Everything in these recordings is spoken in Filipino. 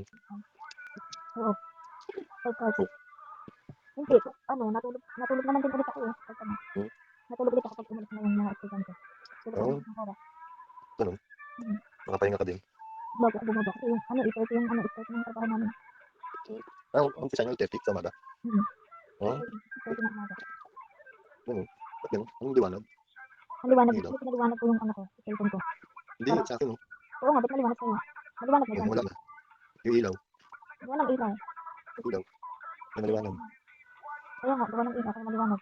Oo, third party. Hindi, natulog naman din ulit ako, pag Hmm. natulog ulit ako pag umalis na yung mga estudyante. Tulog ako Oo. ng oras. Gano'n? Mm. Nakapahinga ka din? Bago ako bumaba kasi yung 8:30 yung start ng trabaho namin. Umpisa niyo 8:30 sa umaga? Oh, 8:30 ng umaga. gano'n. Ba't gano'n? Anong liwanag? Maliwanag, Ilaw? kasi pinaliwanag ko yung ko, cellphone ko. Hindi, Para, sa akin, oh. oo nga, ba't maliwanag sa'yo? Maliwanag na dyan. Wala na. Yung ilaw. Walang ilaw. Ilaw. May maliwanag. Kaya nga, gawa ng ilaw, kaya maliwanag.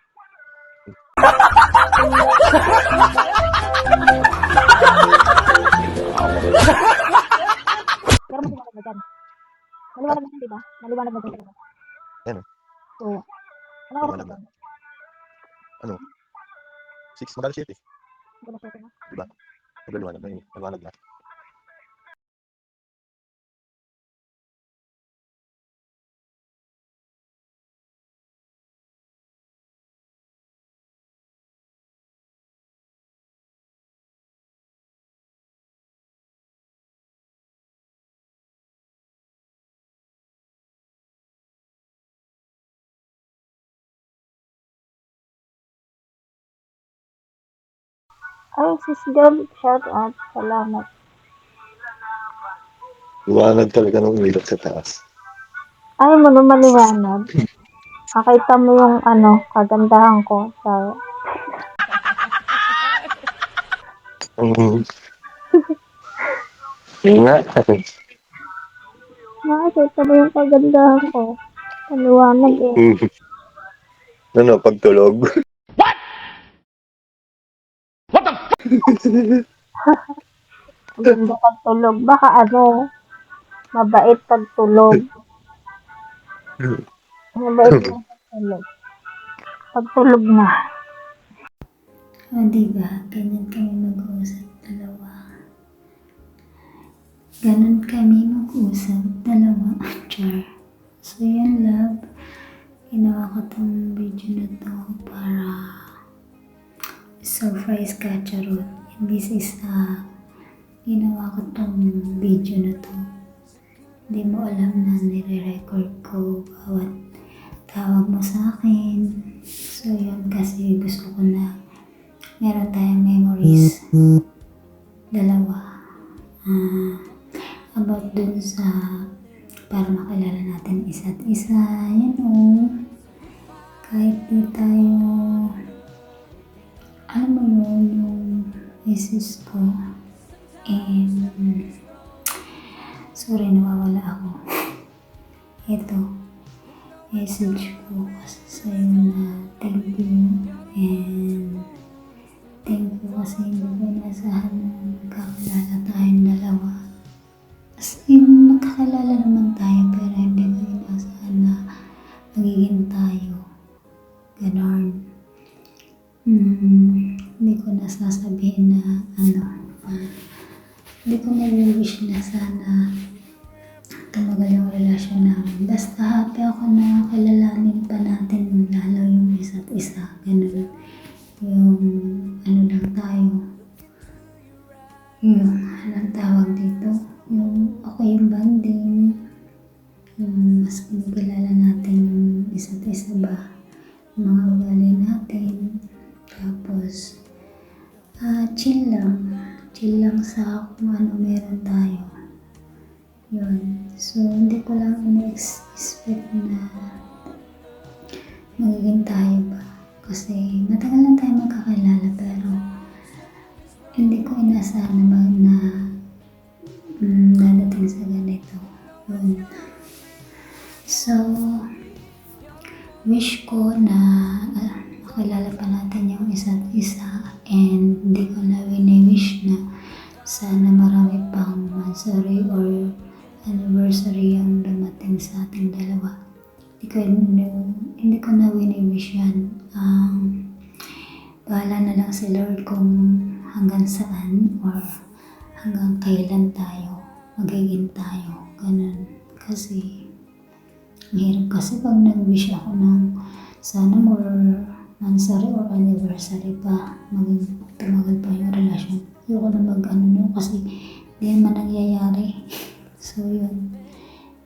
Pero maliwanag na dyan. Maliwanag na dyan, diba? Maliwanag na dyan talaga. Ayan, oh. Oo. Anong oras na Maliwanag na. dyan? Ano? 6, magkano 7? Galas 7 na. Diba? Magliliwanag na yun. Maliwanag na. Ay, sis Gab, shout out. Salamat. Liwanag talaga nung ilaw sa taas. Ayaw mo nung maliwanag. Nakita mo yung kagandahan ko sa... Yun nga. Nakakita mo yung kagandahan ko. Maliwanag eh. Ano, pagtulog? Maganda pagtulog. Baka mabait pagtulog. Mabait na pagtulog. Pagtulog na. O, diba? Ganyan kami mag-uusap dalawa. Ganon kami mag-usap dalawa. Char. So, yan, love. Ginawa ko tong video na to para surprise ka, charot. And this is ginawa ko tong video na to. Hindi mo alam na nire-record ko bawat tawag mo sa akin. So, yun kasi gusto ko na meron tayong memories. Dalawa. About dun sa para makilala natin isa't isa. Yan o. Kahit di tayo alam mo yun, yung message ko. And sorry, nawawala ako. Ito. Message ko kasi sa'yo na thank you. And thank you kasi hindi ko inasahan na magkakilala tayong dalawa. As in, magkakilala naman tayo pero hindi ko inasahan na magiging tayo. Ganon. Hindi ko nasasabihin na hindi ko nag-wish na sana tumagal yung relasyon namin. Basta happy ako na kilalanin pa natin lalo yung isa't isa. Ganon. Yung lang tayo. Yung anong tawag dito? Yung ako yung bonding. Yung mas kinikilala natin yung isa't isa ba. Yung mga ugali natin. Tapos chill lang. Chill lang sa kung ano meron tayo. Yun. So, hindi ko lang ina-expect na magiging tayo ba. Kasi matagal lang tayo magkakilala pero hindi ko inasahan na dadating sa ganito. Yun. So, wish ko na makilala pa natin yung isa't isa and hindi ko na wini-wish na sana marami pang monthsary or anniversary ang dumating sa ating dalawa. Hindi ko na wini-wish yan. Bahala na lang si Lord kung hanggang saan or hanggang kailan tayo magiging tayo. Ganun. Kasi mahirap kasi pag nag-wish ako ng sana more monthsary or anniversary pa tumagal pa yung relasyon. Ayoko na kasi hindi naman nangyayari. So yun.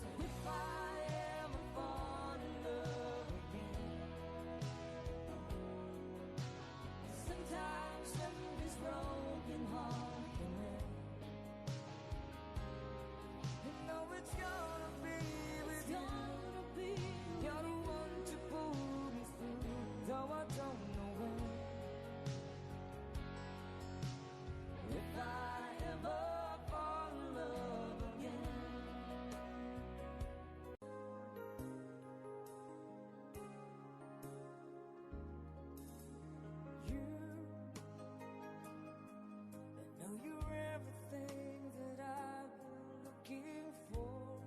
So if I ever fall in love again, sometimes when this broken heart can mend, you know it's gonna be with you. You're the one to pull me through, though I don't know when. If I ever fall in love again. You, I know you're everything that I've been looking for,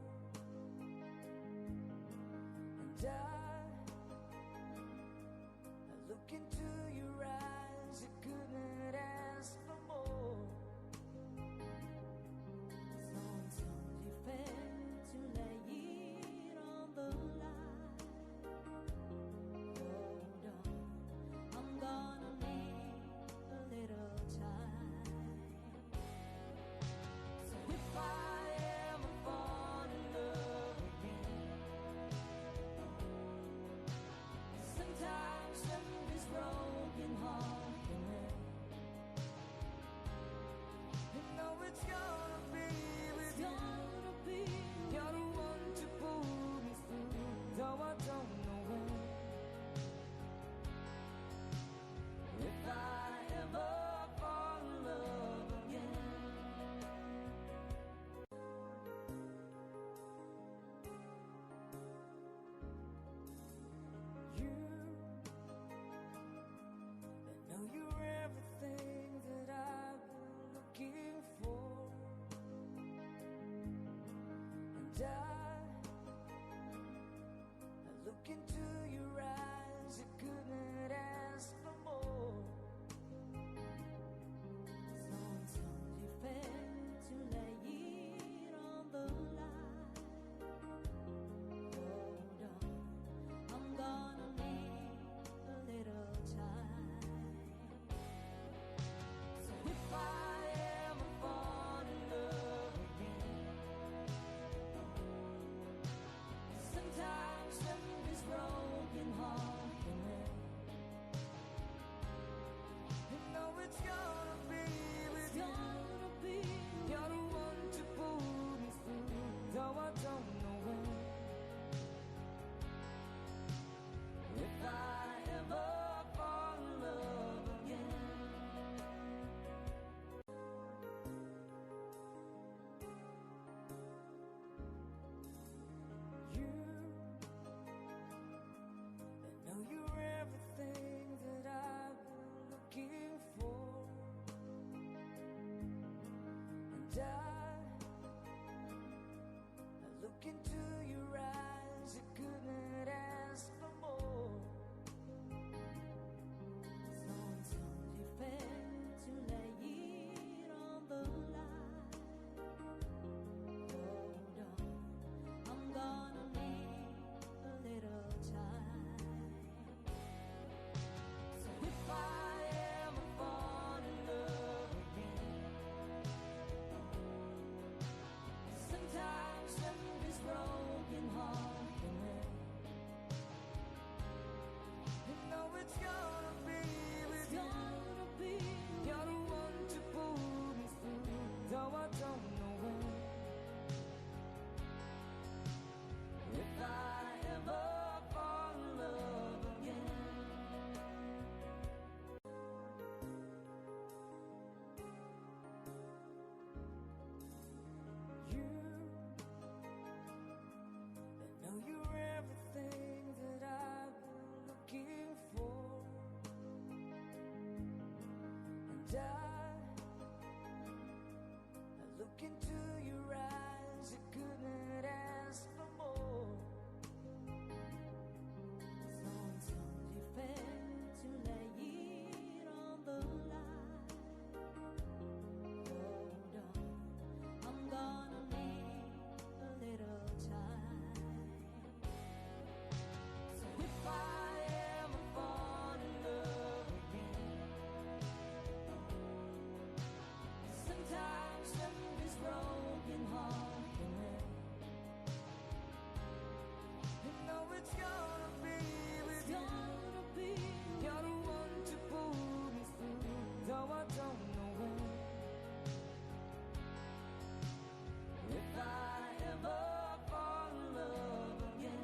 and I look into your eyes, I couldn't ask for more. So it's only fair to lay it on the line. Hold on, I'm gonna need a little time. look into your eyes, you couldn't ask for more. So until you fail to lay it on the line, hold on, I'm gonna need a little time. So if I ever fall in love again, sometimes when this broken heart can mend, you know it's gonna be with you. You're the one to pull me through, though I don't know when. If I ever fall in love again, you, I know you're everything that I've been looking for, and I look into your eyes, you couldn't ask for more. So until you fail to lay it on the line, hold on, I'm gonna need a little time. So if I ever fall in love again, sometimes when this broken heart can mend, you know it's gonna be with you. You're the one to pull me through, though I don't know when. If I ever fall in love again, you, I know you're everything that I've been looking for, and I look into your eyes, you couldn't ask for more. So until you fail to lay it on the line, hold on, I'm gonna need a little time. So if I ever fall in love again, sometimes when this broken heart can mend, you know it's gonna be with you. You're the one to pull me through, though I don't know when. If I ever fall in love again,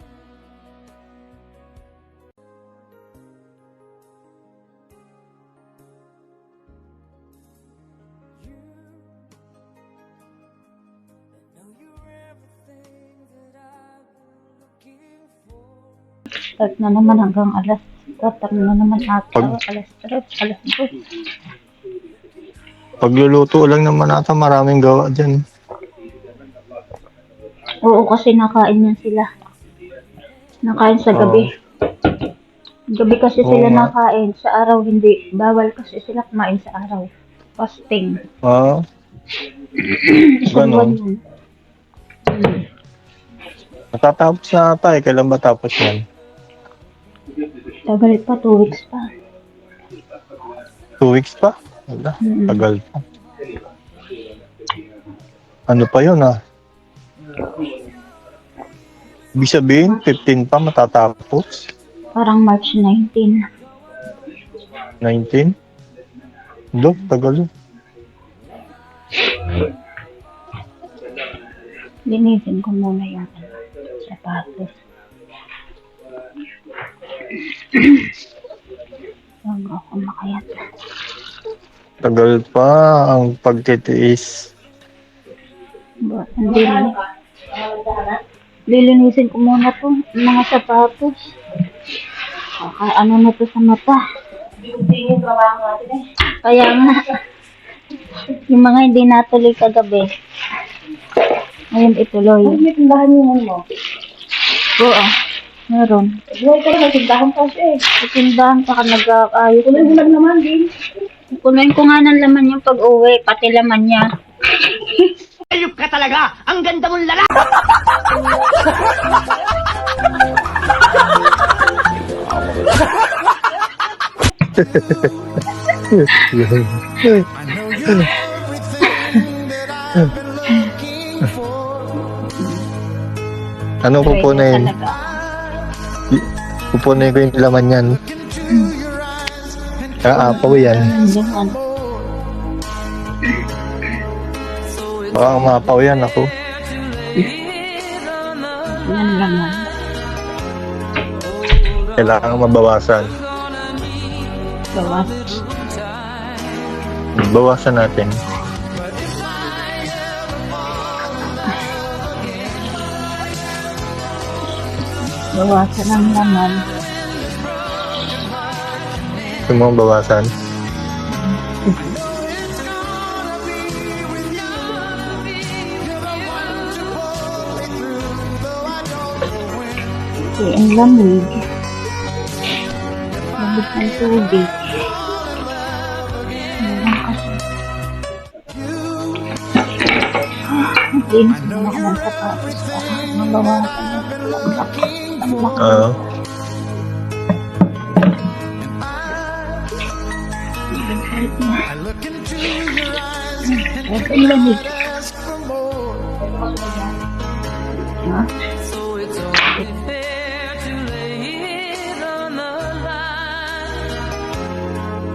you, I know you're everything that I've been looking for. Start na naman hanggang start na naman ata. Alas 3, alas 2. Pagluluto lang naman ata, maraming gawa dyan. Oo, kasi nakain yan sila. Nakain sa gabi. Gabi kasi Oo sila nga. nakain. Sa araw hindi. Bawal kasi sila kumain sa araw. Fasting. Ah, Isang buwan ganon. yun. Matatapos na ata eh. Kailan ba tapos yan? Tagal pa, 2 weeks pa. 2 weeks pa? Wala, Mm-mm. tagal pa. Ano pa yun ah? Ibig sabihin, 15 pa matatapos? Parang March 19. 19? Look, tagal yun. Linisin ko muna yung sapatos. Bago ako makayat. Tagal pa ang pagtitiis. Hindi na. Lilinisin ko muna to, yung mga sapatos. Ano na to sa mata. Kaya nga, yung mga hindi natuloy kagabi, Ngayon ituloy. May tindahan yung mo. Oo. Meron. Buhay ka lang, may tindahan pa siya eh. Sa tindahan pa ka nag-aayos. Kulang naman din. Kunin ko nga ng laman yung pag-uwi, pati laman niya. Ayup ka talaga! Ang ganda mong lalaki! Ano pupunin? Talaga. Pupunin ko yung laman yan. Kaapaw yan. Laman. Baka maapaw yan ako. Yan laman. Kailangan mabawasan. Bawas. Bawasan natin. Bawasan ang laman. Gusto mo bawasan? Okay, ang lamig. Lamig ng tubig. Meron kasi. Linis mo naman ng sapatos para mabawasan ang lambak. Oo. Ang lamig. Ha? So it's only fair to lay it on the line.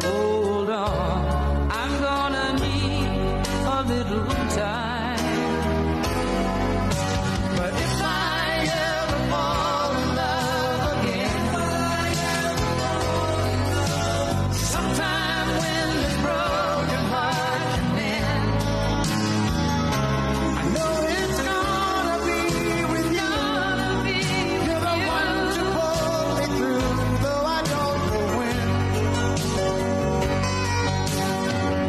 Hold on, I'm gonna need a little time. But if I ever fall in love again, sometime when this broken heart mends, I know it's gonna be with you. You're the one to pull me through, though I don't know when.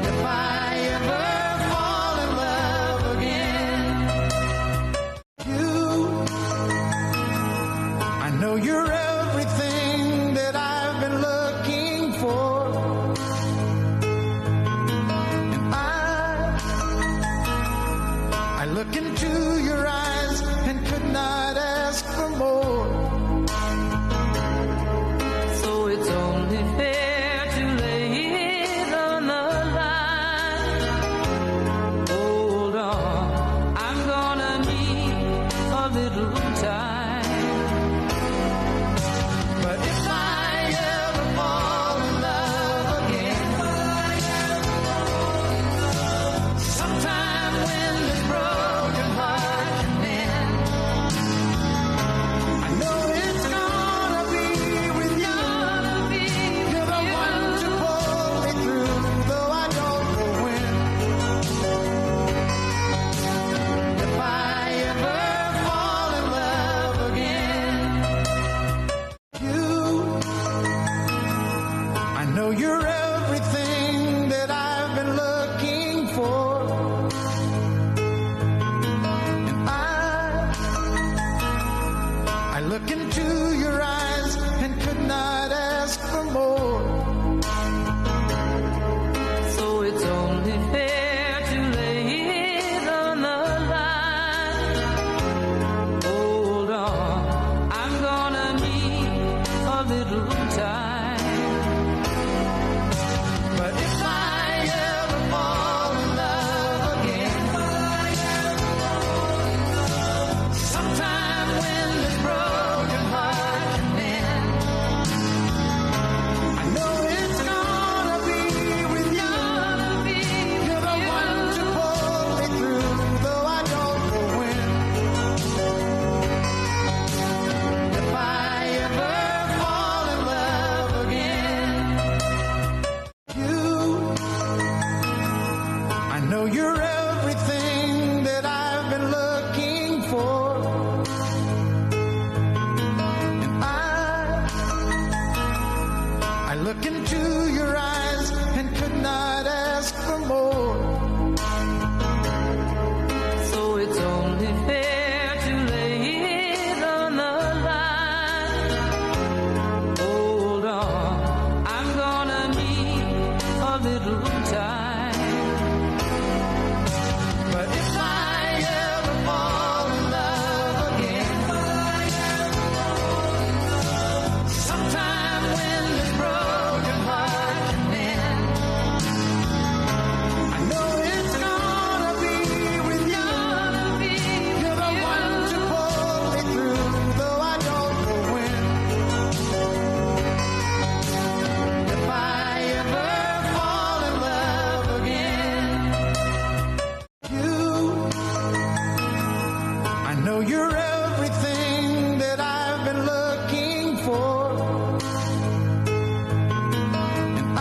If I ever fall in love again, I know you're everything that I've been looking for. And I look into your eyes and could not ask for more. So it's only fair to lay it on the line. Hold on, I'm gonna need a little time. But if I ever fall in love again, sometime when this broken heart mends, I know it's gonna be with you. You're the one to pull me through, though I don't know when. If I ever fall in love again, I know you're everything that I've been looking for. And I look into your eyes and could not ask for more. So it's only fair to lay it on the line. Hold on, I'm gonna need a little time. But if I ever fall in love again, sometime when this broken heart everything that I've been looking for. And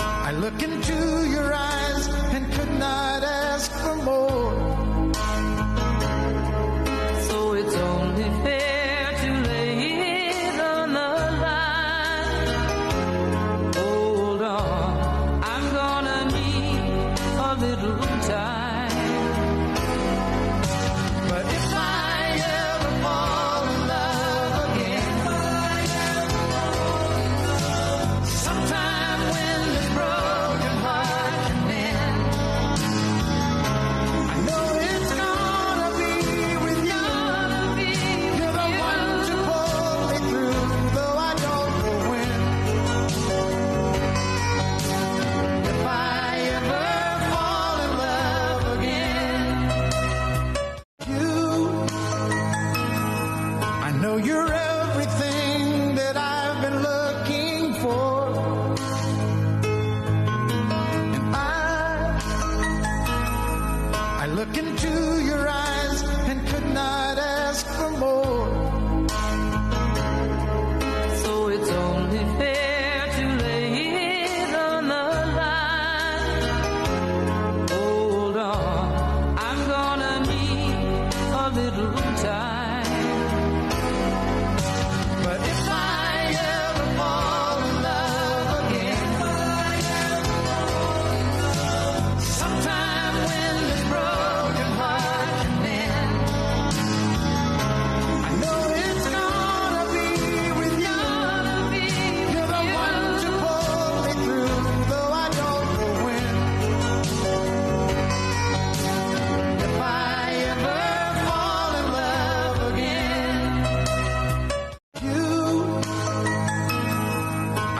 I look into your eyes and could not ask for more. So it's only fair to lay it on the line. Hold on, I'm gonna need a little time. But if I ever fall in love again, sometime when this broken heart can mend, I know it's gonna be with you. You're the one to pull me through, though I don't know when. If I ever fall in love again, I know you're everything that I've been looking for. And I look into your eyes and could not ask for more. So it's only fair to lay it on the line. Hold on, I'm gonna need a little time. But if I ever fall in love again, sometime when this broken heart can mend, I know it's gonna be with you. You're the one to pull me through, though I don't know when. If I ever fall in love again,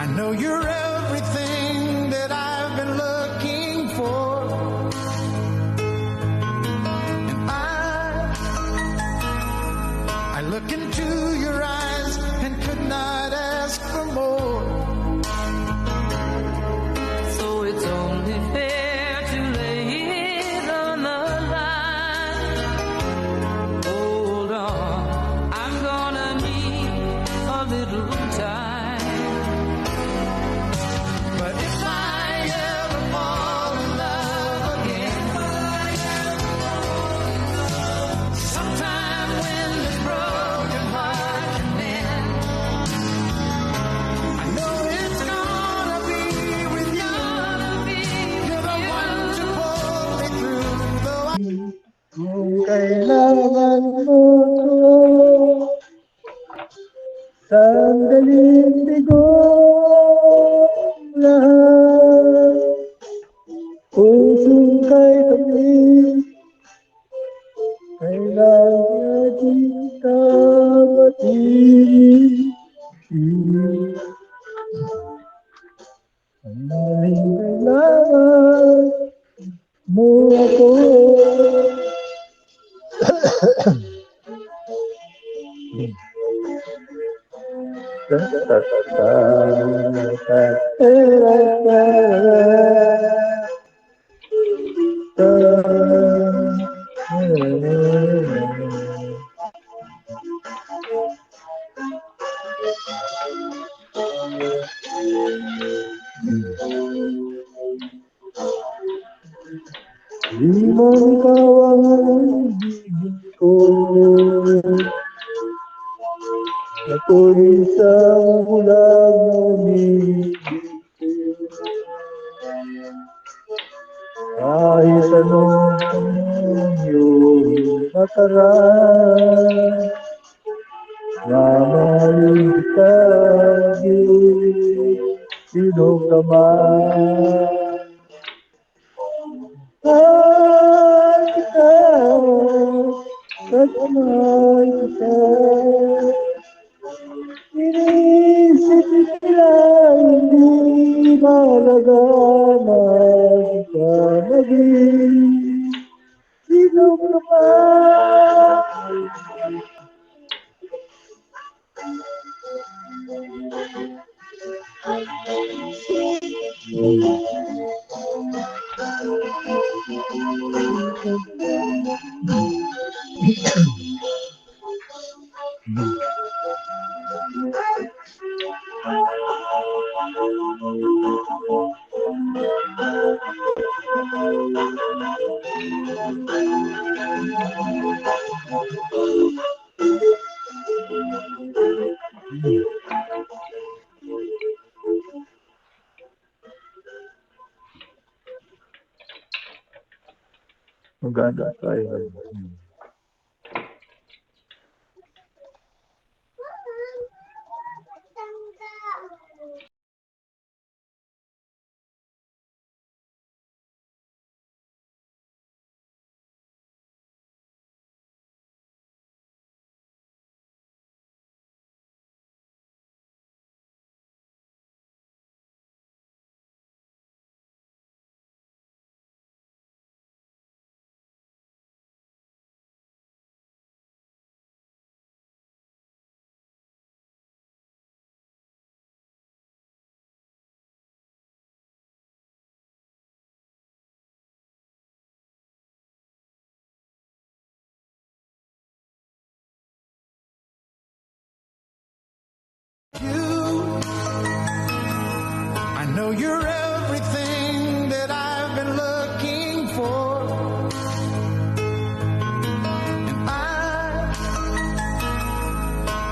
I know you're everything that I've been looking for. And I look into your eyes and could not ask for more. So it's only fair to lay it on the line. Hold on, I'm gonna need a little time. But if I ever fall in love again, sometime when this broken heart can mend, I know it's gonna be with you. You're the one to pull me through, though I Kung kailangan mo sandaliing bigo lahat, pusong kay tabi, kailangan kita matigil. Sandaling kailangan mo ako. Di man ikaw ang ibig ko, ako'y isang ulang umibig. Kahit anong panahon iyong nakaraan, mamahalin kita, sino ka man. Ay, ikaw, kasama kita. Inisip nila hindi mahalaga na kita naging sino ka man. Maganda tayo. I know you're everything that I've been looking for. And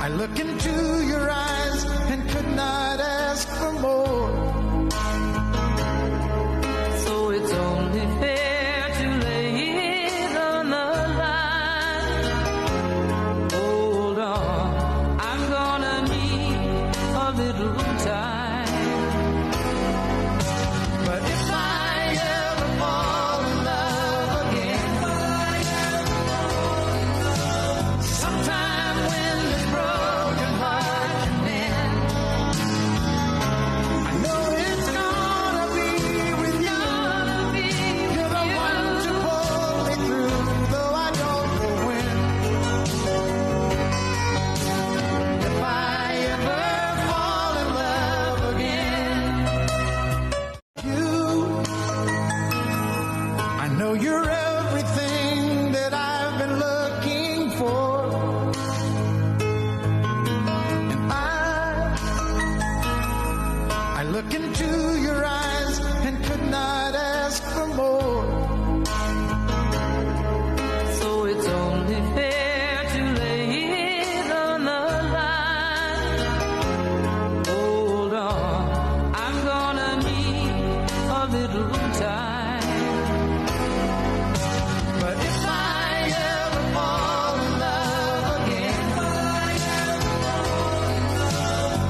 I look into your eyes and could not ask for more. So it's only fair to lay it on the line. Hold on, I'm gonna need a little time. But if I ever fall in love again, sometime when this broken heart can mend, I know it's gonna be with you. You're the one to pull me through, though I don't know when. If I ever fall in love again, I know you're everything that I've been looking for. And I look into your eyes and could not ask for more. So it's only fair to lay it on the line. Hold on, I'm gonna need a little time. But if I ever fall in love again,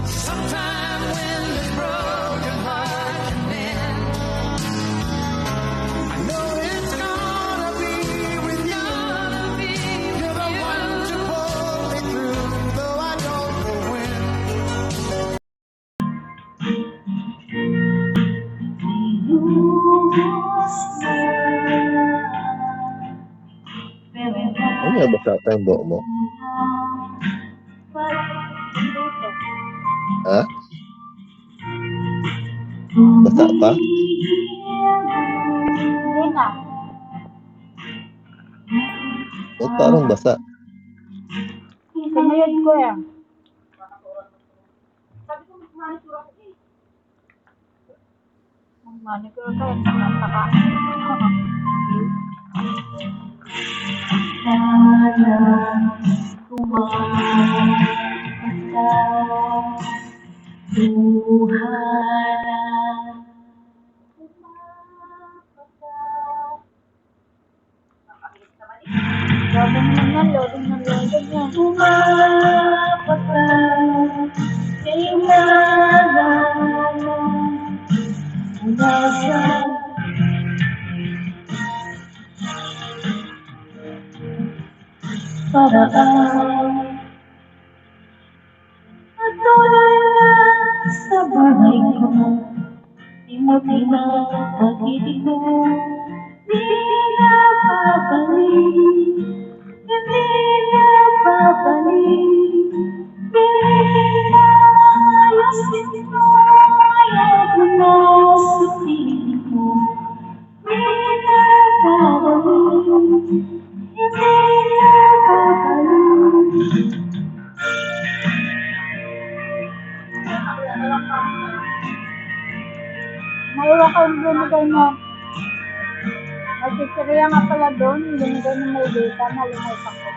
sometime when this broken heart can mend, I know it's gonna be with you. You're the one to pull me through, though I don't know when. Ano nga basa pa yung buhok mo? Ha? Basa pa? Hindi na. Ba't parang basa? Sinuyod ko yan. Mag-manicure ka, naka. Sana kumapasa buhala. Loading na yan, loading na loading yan. Kumapasa kailangan ang dasal. Paraan at tulad lang sa bahay ko, di mo pinapag-ibig mo, di na babalik, hindi na babalik, hindi na ayusin mo, ayaw ko na sa piling mo, di na babalik, hindi na ilagay mo. Masisiriya nga pala doon. Ilagay mo may data na lumutang ko.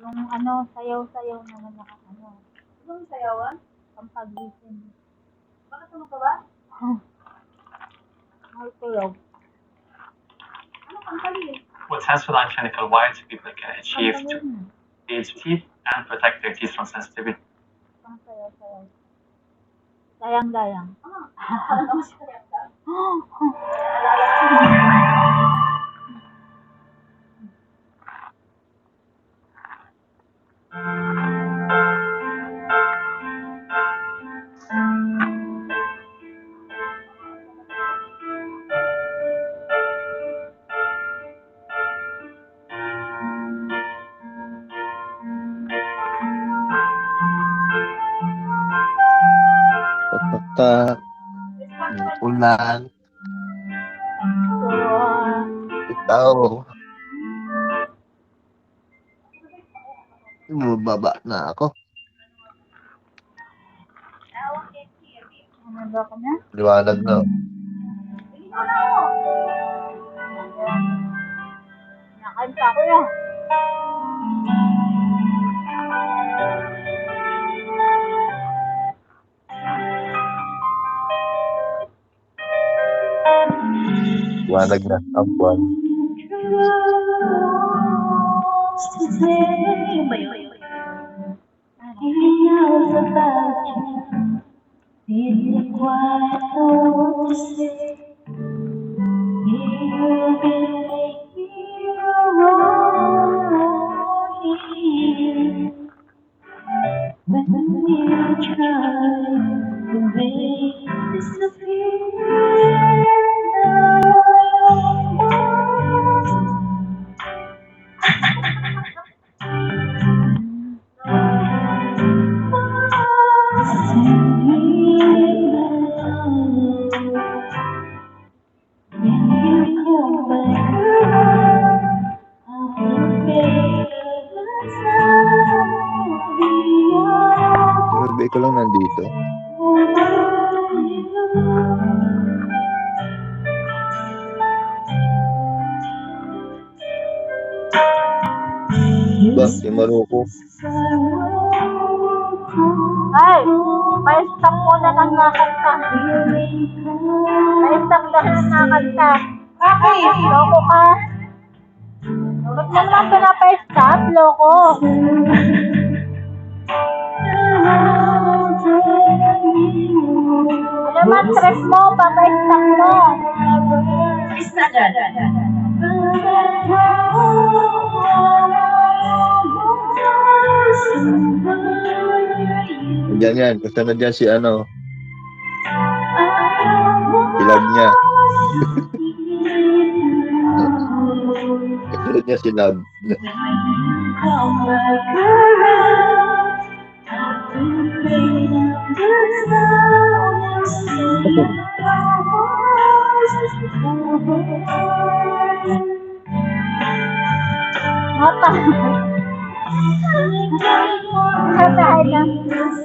Yung ano, sayaw-sayaw naman na ano. Anong sayawan? Pampagising. Bakit ano ka ba? May sayaw. Ano kang kali? What stands for non-clinical why so people can achieve to Pampagising. age teeth and protect their teeth from sensitivity. Pang sayaw-sayaw. Dayang-dayang. Parang naman siya kaya ka. Tak, ulan, So, ikaw. Bumaba na ako. ano ba ka na? Liwanag na. Nakanta ko yan. Liwanag na ang buwan. Survey ko lang nandito. Ba, si Maruko. Ay, pa-stop muna ng nakanta. Pa-stop ka na nakanta. Bakit? Loko ka. Bakit Ba't mo naman pinapa-stop, loko? Ano naman trip mo? Papa-stop mo. Yan yan. Kasunod yan si ano. Ilag niya. Kasunod niya si Love.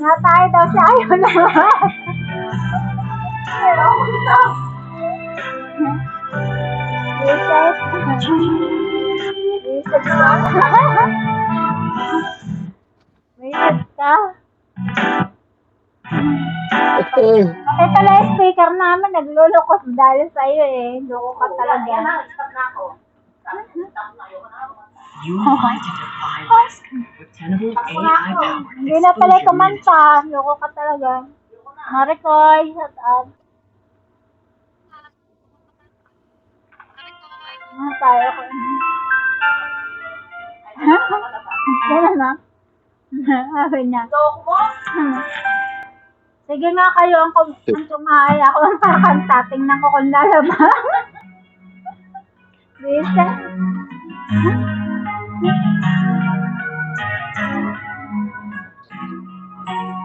Natay daw siya. Ayaw naman. Reset. Reset ka. Reset ka. Kasi pala yung speaker namin, naglulukos dahil sa'yo eh. Loko ka talaga. Stop na ako. Stop na. Ayoko na ako. You identify risk with Tenable AI-powered Hindi na pala kumanta. Loko ka talaga. Marikoy, shut up. Tayo ko. Ganun na. Sabi niya. Sige nga kayo ang kumahay. Ako ang kakanta. Tingnan ko kung lalabas. Bisa.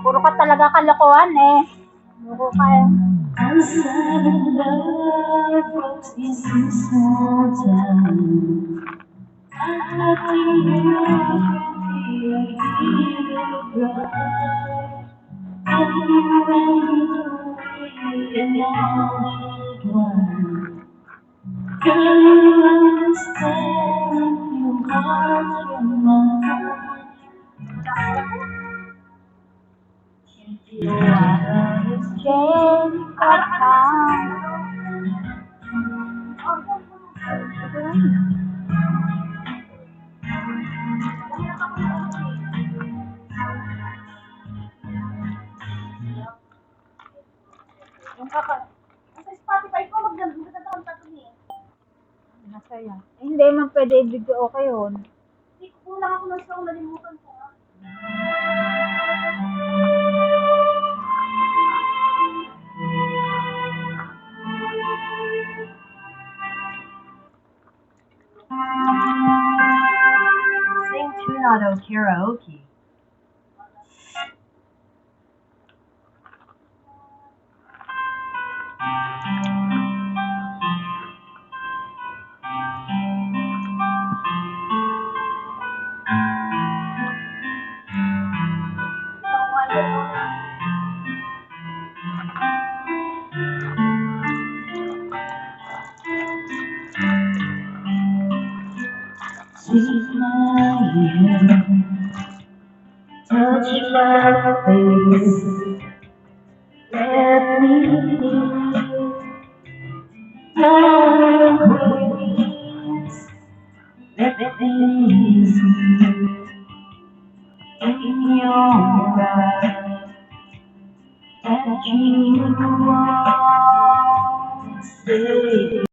Puro ka talaga kalokohan eh. Loko ka eh. Jane, Sa Spotify ko, magdadagdag ang tattoo niya. Masaya. Eh, hindi man pwede i-video okay yun. Hindi ko kulang ako ng song, nalimutan ko. Sing Tunado Karaoke. Take my hand, touch my face, let me feel your grace, let things in your eyes that you want to say.